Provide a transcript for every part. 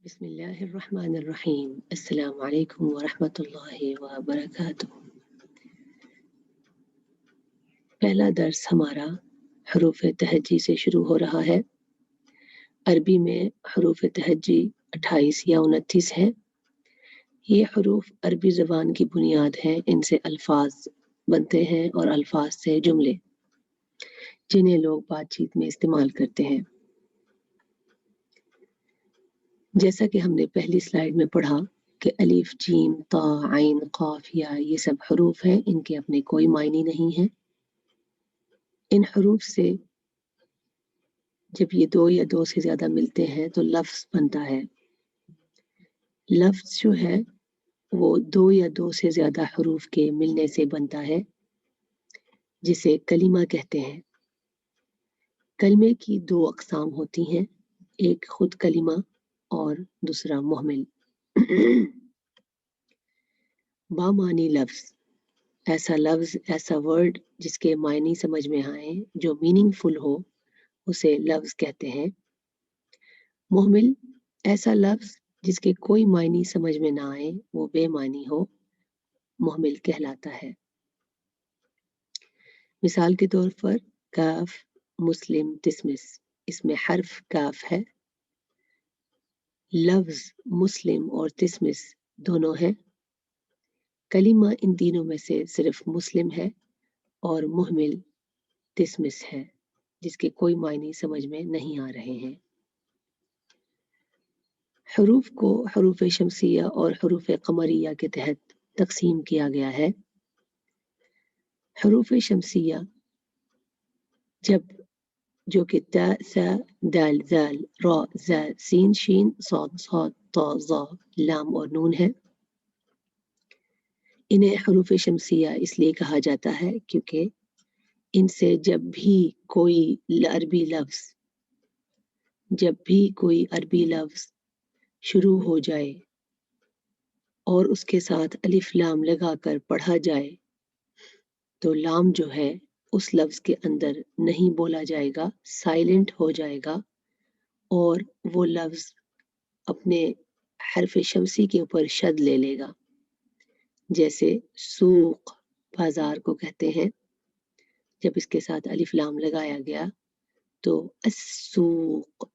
بسم الله الرحمن الرحیم السلام علیکم ورحمۃ اللہ وبرکاتہ۔ پہلا درس ہمارا حروف تہجی سے شروع ہو رہا ہے۔ عربی میں حروف تہجی 28 یا 29 ہیں۔ یہ حروف عربی زبان کی بنیاد ہیں، ان سے الفاظ بنتے ہیں اور الفاظ سے جملے، جنہیں لوگ بات چیت میں استعمال کرتے ہیں۔ جیسا کہ ہم نے پہلی سلائیڈ میں پڑھا کہ الف، جیم، طا، عین، قاف، یا یہ سب حروف ہیں، ان کے اپنے کوئی معنی نہیں ہیں۔ ان حروف سے جب یہ دو یا دو سے زیادہ ملتے ہیں تو لفظ بنتا ہے۔ لفظ جو ہے وہ دو یا دو سے زیادہ حروف کے ملنے سے بنتا ہے، جسے کلمہ کہتے ہیں۔ کلمے کی دو اقسام ہوتی ہیں، ایک خود کلمہ اور دوسرا محمل۔ بامعنی لفظ، ایسا لفظ، ایسا ورڈ جس کے معنی سمجھ میں آئیں، جو میننگ فل ہو، اسے لفظ کہتے ہیں۔ محمل، ایسا لفظ جس کے کوئی معنی سمجھ میں نہ آئے، وہ بے معنی ہو، محمل کہلاتا ہے۔ مثال کے طور پر کاف، مسلم، تسمس، اس میں حرف کاف ہے۔ لفظ مسلم اور تسمس دونوں ہیں۔ کلمہ ان تینوں میں سے صرف مسلم ہے اور محمل تسمس ہے، جس کے کوئی معنی سمجھ میں نہیں آ رہے ہیں۔ حروف کو حروف شمسیہ اور حروف قمریہ کے تحت تقسیم کیا گیا ہے۔ حروف شمسیہ جو کہ تا، ثا، دال، ذال، را، زا، سین، شین، صاد، صاد، طا، ظا، لام اور نون ہے۔ انہیں حروف شمسیہ اس لیے کہا جاتا ہے کیونکہ ان سے جب بھی کوئی عربی لفظ شروع ہو جائے اور اس کے ساتھ الف لام لگا کر پڑھا جائے تو لام جو ہے اس لفظ کے اندر نہیں بولا جائے گا، سائلنٹ ہو جائے گا، اور وہ لفظ اپنے حرف شمسی کے اوپر شد لے لے گا۔ جیسے سوق، بازار کو کہتے ہیں، جب اس کے ساتھ الف لام لگایا گیا تو السوق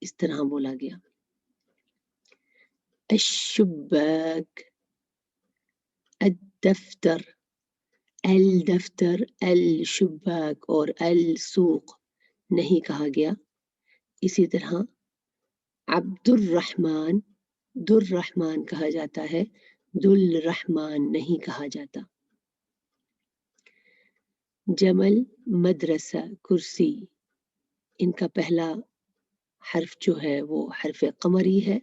اس طرح بولا گیا۔ الشباک، الدفتر، الدفتر، الشباک اور السوق نہیں کہا گیا۔ اسی طرح عبد الرحمن، دررحمن کہا جاتا ہے، دلرحمن نہیں کہا جاتا۔ جمل، مدرسہ، کرسی، ان کا پہلا حرف جو ہے وہ حرف قمری ہے،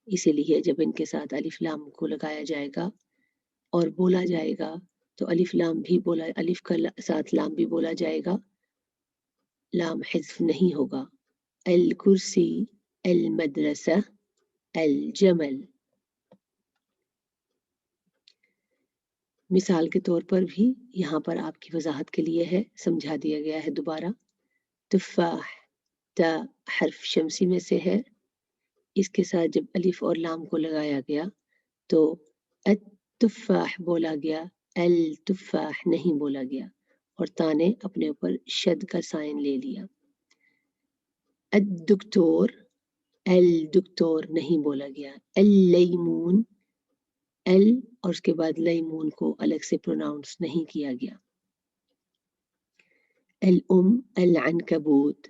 اسی لیے جب ان کے ساتھ الف لام کو لگایا جائے گا اور بولا جائے گا تو الف کا ساتھ لام بھی بولا جائے گا، لام حذف نہیں ہوگا۔ الکرسی، المدرسہ، الجمل۔ مثال کے طور پر بھی یہاں پر آپ کی وضاحت کے لیے ہے، سمجھا دیا گیا ہے دوبارہ۔ تفاح، تا حرف شمسی میں سے ہے، اس کے ساتھ جب الف اور لام کو لگایا گیا تو التفاح بولا گیا، التفاح نہیں بولا گیا، اور تا نے اپنے اوپر شد کا سائن لے لیا۔ الدکتور، الدکتور نہیں بولا گیا۔ اللیمون، اور اس کے بعد لیمون کو الگ سے پروناؤنس نہیں کیا گیا۔ الام، العنکبوت،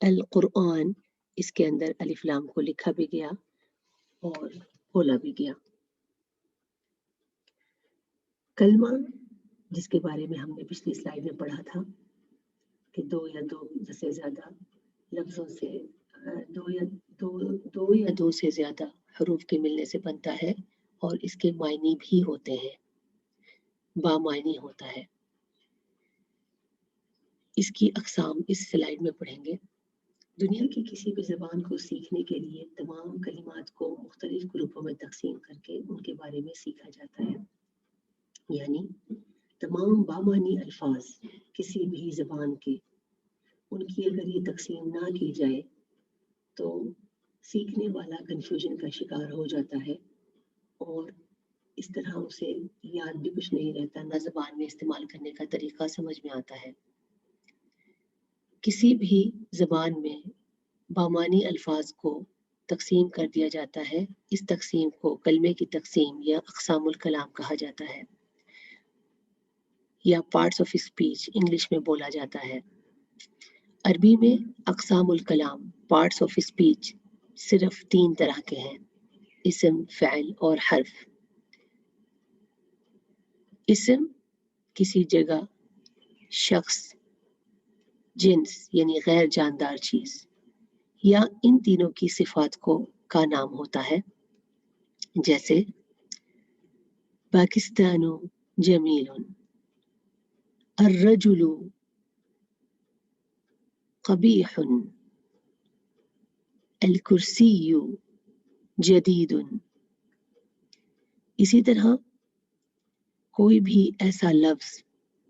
القرآن، اس کے اندر الف لام کو لکھا بھی گیا اور بولا بھی گیا۔ کلمہ، جس کے بارے میں ہم نے پچھلی سلائیڈ میں پڑھا تھا کہ دو یا دو سے زیادہ لفظوں سے دو یا دو سے زیادہ حروف کے ملنے سے بنتا ہے اور اس کے معنی بھی ہوتے ہیں، بامعنی ہوتا ہے۔ اس کی اقسام اس سلائیڈ میں پڑھیں گے۔ دنیا کی کسی بھی زبان کو سیکھنے کے لیے تمام کلمات کو مختلف گروپوں میں تقسیم کر کے ان کے بارے میں سیکھا جاتا ہے، یعنی تمام بامعنی الفاظ کسی بھی زبان کے، ان کی اگر یہ تقسیم نہ کی جائے تو سیکھنے والا کنفیوژن کا شکار ہو جاتا ہے اور اس طرح اسے یاد بھی کچھ نہیں رہتا، نہ زبان میں استعمال کرنے کا طریقہ سمجھ میں آتا ہے۔ کسی بھی زبان میں بامانی الفاظ کو تقسیم کر دیا جاتا ہے، اس تقسیم کو کلمے کی تقسیم یا اقسام الکلام کہا جاتا ہے، یا پارٹس آف اسپیچ انگلش میں بولا جاتا ہے۔ عربی میں اقسام الکلام پارٹس آف اسپیچ صرف 3 طرح کے ہیں: اسم، فعل اور حرف۔ اسم کسی جگہ، شخص، جنس یعنی غیر جاندار چیز یا ان تینوں کی صفات کا نام ہوتا ہے، جیسے پاکستان جمیل، الرجل قبیح، الکرسی جدید۔ اسی طرح کوئی بھی ایسا لفظ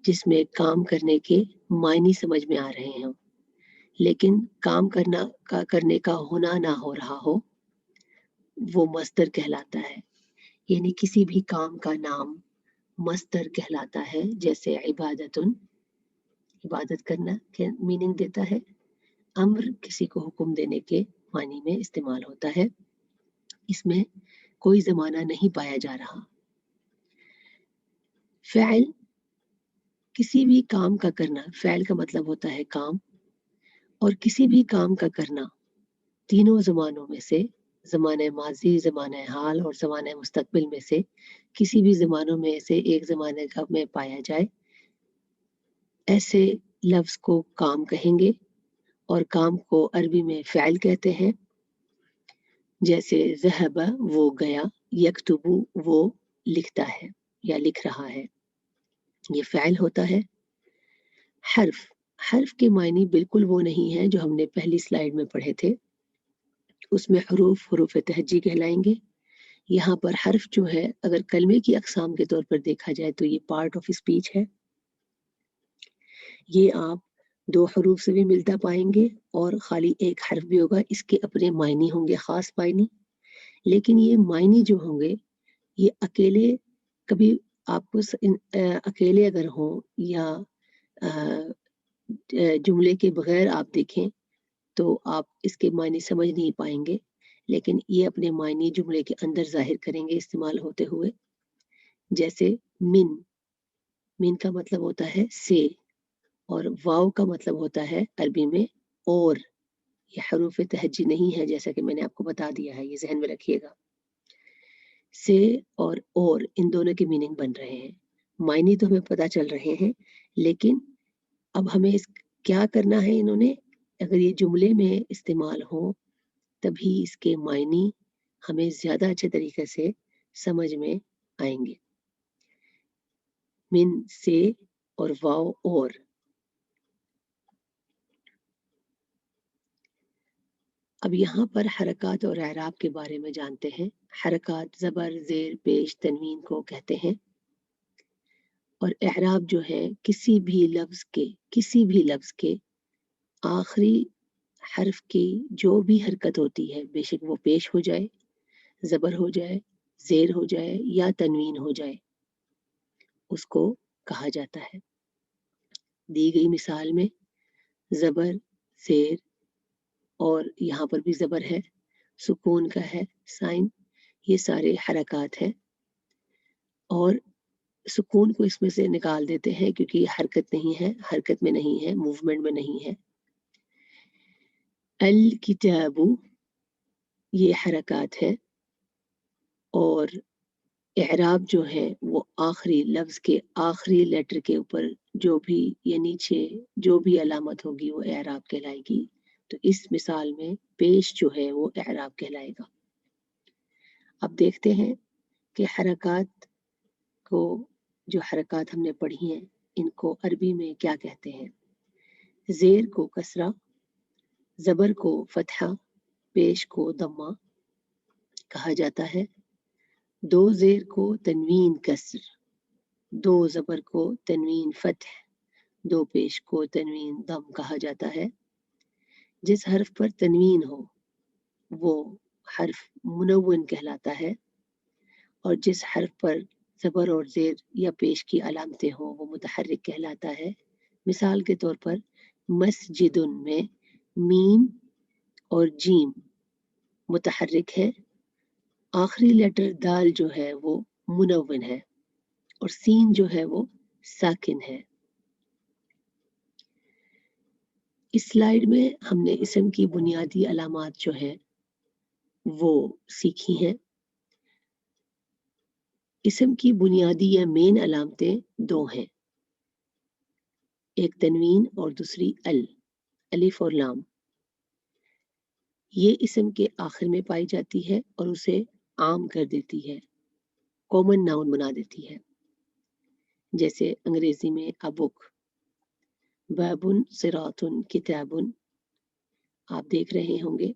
جس میں کام کرنے کے معنی سمجھ میں آ رہے ہوں لیکن کام کرنے کا ہونا نہ ہو رہا ہو، وہ مصدر کہلاتا ہے۔ یعنی کسی بھی کام کا نام مصدر کہلاتا ہے، جیسے عبادت کرنا کے میننگ دیتا ہے، امر کسی کو حکم دینے کے معنی میں استعمال ہوتا ہے، اس میں کوئی زمانہ نہیں پایا جا رہا۔ فعل کسی بھی کام کا کرنا، فعل کا مطلب ہوتا ہے کام، اور کسی بھی کام کا کرنا تینوں زمانوں میں سے، زمانہ ماضی، زمانہ حال اور زمانہ مستقبل میں سے کسی بھی زمانوں میں سے ایک زمانے کا میں پایا جائے، ایسے لفظ کو کام کہیں گے، اور کام کو عربی میں فعل کہتے ہیں، جیسے ذہب وہ گیا، یکتب وہ لکھتا ہے یا لکھ رہا ہے، یہ فعل ہوتا ہے۔ حرف کے معنی بالکل وہ نہیں ہے جو ہم نے پہلی سلائیڈ میں پڑھے تھے، اس میں حروف تہجی کہلائیں گے۔ یہاں پر حرف جو ہے اگر کلمے کی اقسام کے طور پر دیکھا جائے تو یہ پارٹ آف اسپیچ ہے، یہ آپ 2 حروف سے بھی ملتا پائیں گے اور خالی ایک حرف بھی ہوگا، اس کے اپنے معنی ہوں گے، خاص معنی، لیکن یہ معنی جو ہوں گے یہ اکیلے، کبھی آپ کو اکیلے اگر ہوں یا جملے کے بغیر آپ دیکھیں تو آپ اس کے معنی سمجھ نہیں پائیں گے، لیکن یہ اپنے معنی جملے کے اندر ظاہر کریں گے استعمال ہوتے ہوئے، جیسے من کا مطلب ہوتا ہے سے، اور واو کا مطلب ہوتا ہے عربی میں اور، یہ حروف تہجی نہیں ہے جیسا کہ میں نے آپ کو بتا دیا ہے، یہ ذہن میں رکھیے گا۔ سے اور ان دونوں کے میننگ بن رہے ہیں، معنی تو ہمیں پتہ چل رہے ہیں، لیکن اب ہمیں کیا کرنا ہے، انہوں نے اگر یہ جملے میں استعمال ہوں تبھی اس کے معنی ہمیں زیادہ اچھے طریقے سے سمجھ میں آئیں گے۔ من سے اور واو اور۔ اب یہاں پر حرکات اور اعراب کے بارے میں جانتے ہیں۔ حرکات زبر، زیر، پیش، تنوین کو کہتے ہیں، اور اعراب جو ہے کسی بھی لفظ کے آخری حرف کی جو بھی حرکت ہوتی ہے، بے شک وہ پیش ہو جائے، زبر ہو جائے، زیر ہو جائے یا تنوین ہو جائے، اس کو کہا جاتا ہے۔ دی گئی مثال میں زبر، زیر، اور یہاں پر بھی زبر ہے، سکون کا ہے سائن، یہ سارے حرکات ہیں، اور سکون کو اس میں سے نکال دیتے ہیں کیونکہ یہ حرکت نہیں ہے، حرکت میں نہیں ہے، موومنٹ میں نہیں ہے۔ الکتاب یہ حرکات ہے، اور اعراب جو ہے وہ آخری لفظ کے آخری لیٹر کے اوپر جو بھی یا نیچے جو بھی علامت ہوگی وہ اعراب کہلائے گی، تو اس مثال میں پیش جو ہے وہ اعراب کہلائے گا۔ اب دیکھتے ہیں کہ حرکات کو، جو حرکات ہم نے پڑھی ہیں ان کو عربی میں کیا کہتے ہیں۔ زیر کو کسرہ، زبر کو فتحہ، پیش کو ضمہ کہا جاتا ہے، 2 زیر کو تنوین کسر، 2 زبر کو تنوین فتح، 2 پیش کو تنوین ضم کہا جاتا ہے۔ جس حرف پر تنوین ہو وہ حرف منون کہلاتا ہے، اور جس حرف پر زبر اور زیر یا پیش کی علامتیں ہوں وہ متحرک کہلاتا ہے۔ مثال کے طور پر مسجد میں میم اور جیم متحرک ہے، آخری لیٹر دال جو ہے وہ منون ہے، اور سین جو ہے وہ ساکن ہے۔ اس سلائیڈ میں ہم نے اسم کی بنیادی علامات جو ہے وہ سیکھی ہیں۔ اسم کی بنیادی یا مین علامتیں دو ہیں، ایک تنوین اور دوسری الف اور لام۔ یہ اسم کے آخر میں پائی جاتی ہے اور اسے عام کر دیتی ہے، کامن ناؤن بنا دیتی ہے، جیسے انگریزی میں a book، بابن، صراطن، کتابن۔ آپ دیکھ رہے ہوں گے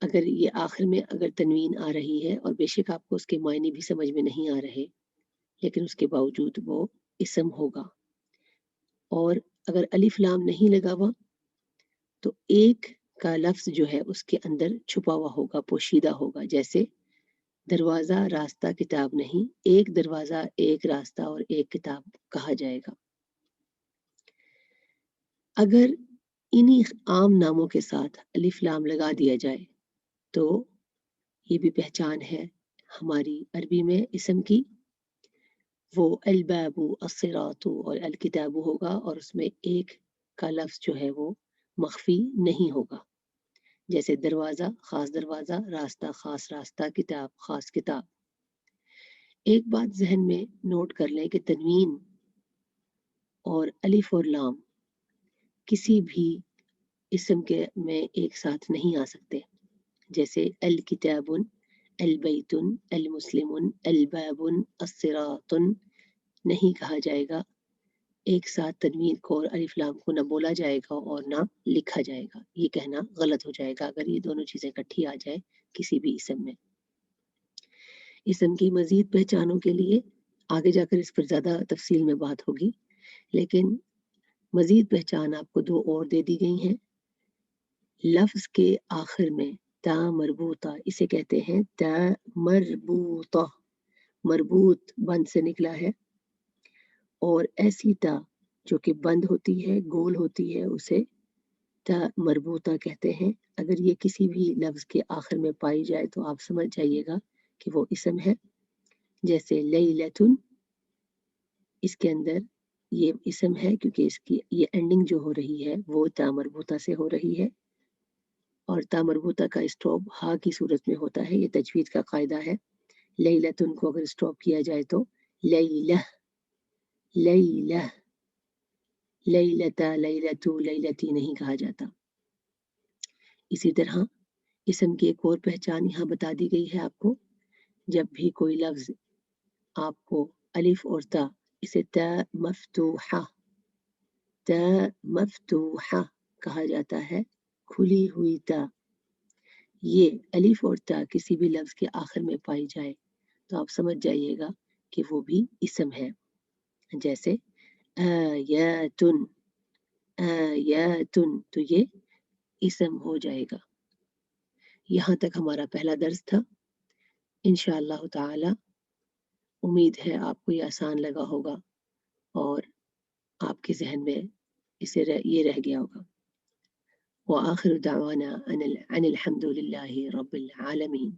اگر یہ آخر میں اگر تنوین آ رہی ہے، اور بے شک آپ کو اس کے معنی بھی سمجھ میں نہیں آ رہے، لیکن اس کے باوجود وہ اسم ہوگا۔ اور اگر الف لام نہیں لگا ہوا تو ایک کا لفظ جو ہے اس کے اندر چھپا ہوا ہوگا، پوشیدہ ہوگا، جیسے دروازہ راستہ کتاب نہیں، ایک دروازہ ایک راستہ اور ایک کتاب کہا جائے گا۔ اگر انہی عام ناموں کے ساتھ الف لام لگا دیا جائے تو یہ بھی پہچان ہے ہماری عربی میں اسم کی، وہ الباب، الصراط اور الکتاب ہوگا، اور اس میں ایک کا لفظ جو ہے وہ مخفی نہیں ہوگا، جیسے دروازہ خاص دروازہ، راستہ خاص راستہ، کتاب خاص کتاب۔ ایک بات ذہن میں نوٹ کر لیں کہ تنوین اور الف اور لام کسی بھی اسم کے میں ایک ساتھ نہیں آ سکتے، جیسے الکتاب، البیت، المسلم، الباب، الصراط نہیں کہا جائے گا، ایک ساتھ تنوین کو اور الف لام کو نہ بولا جائے گا اور نہ لکھا جائے گا، یہ کہنا غلط ہو جائے گا اگر یہ دونوں چیزیں اکٹھی آ جائے کسی بھی اسم میں۔ اسم کی مزید پہچانوں کے لیے آگے جا کر اس پر زیادہ تفصیل میں بات ہوگی، لیکن مزید پہچان آپ کو دو اور دے دی گئی ہیں۔ لفظ کے آخر میں تا مربوطہ، اسے کہتے ہیں تا مربوطہ، مربوط بند سے نکلا ہے، اور ایسی تا جو کہ بند ہوتی ہے، گول ہوتی ہے، اسے تا مربوطہ کہتے ہیں۔ اگر یہ کسی بھی لفظ کے آخر میں پائی جائے تو آپ سمجھ جائیے گا کہ وہ اسم ہے، جیسے لیلتن، اس کے اندر یہ اسم ہے کیونکہ اس کی یہ اینڈنگ جو ہو رہی ہے وہ تا مربوطہ سے ہو رہی ہے، اور تا مربوطہ کا اسٹاپ ہا کی صورت میں ہوتا ہے، یہ تجوید کا قاعدہ ہے۔ لیلتن کو اگر اسٹاپ کیا جائے تو لیلہ، لیلہ، لیلتا، لیلتو، لیلتی نہیں کہا جاتا۔ اسی طرح اسم کی ایک اور پہچان یہاں بتا دی گئی ہے آپ کو، جب بھی کوئی لفظ آپ کو الف اور تا، اسے تا مفتوحہ، تا مفتوحہ کہا جاتا ہے، کھلی ہوئی تا۔ یہ الف اور تا کسی بھی لفظ کے آخر میں پائی جائے تو آپ سمجھ جائیے گا کہ وہ بھی اسم ہے، جیسے آیاتن، آیاتن، تو یہ اسم ہو جائے گا۔ یہاں تک ہمارا پہلا درس تھا، انشاءاللہ تعالی امید ہے آپ کو یہ آسان لگا ہوگا اور آپ کے ذہن میں یہ رہ گیا ہوگا۔ وآخر دعوانا ان الحمد للہ رب العالمین۔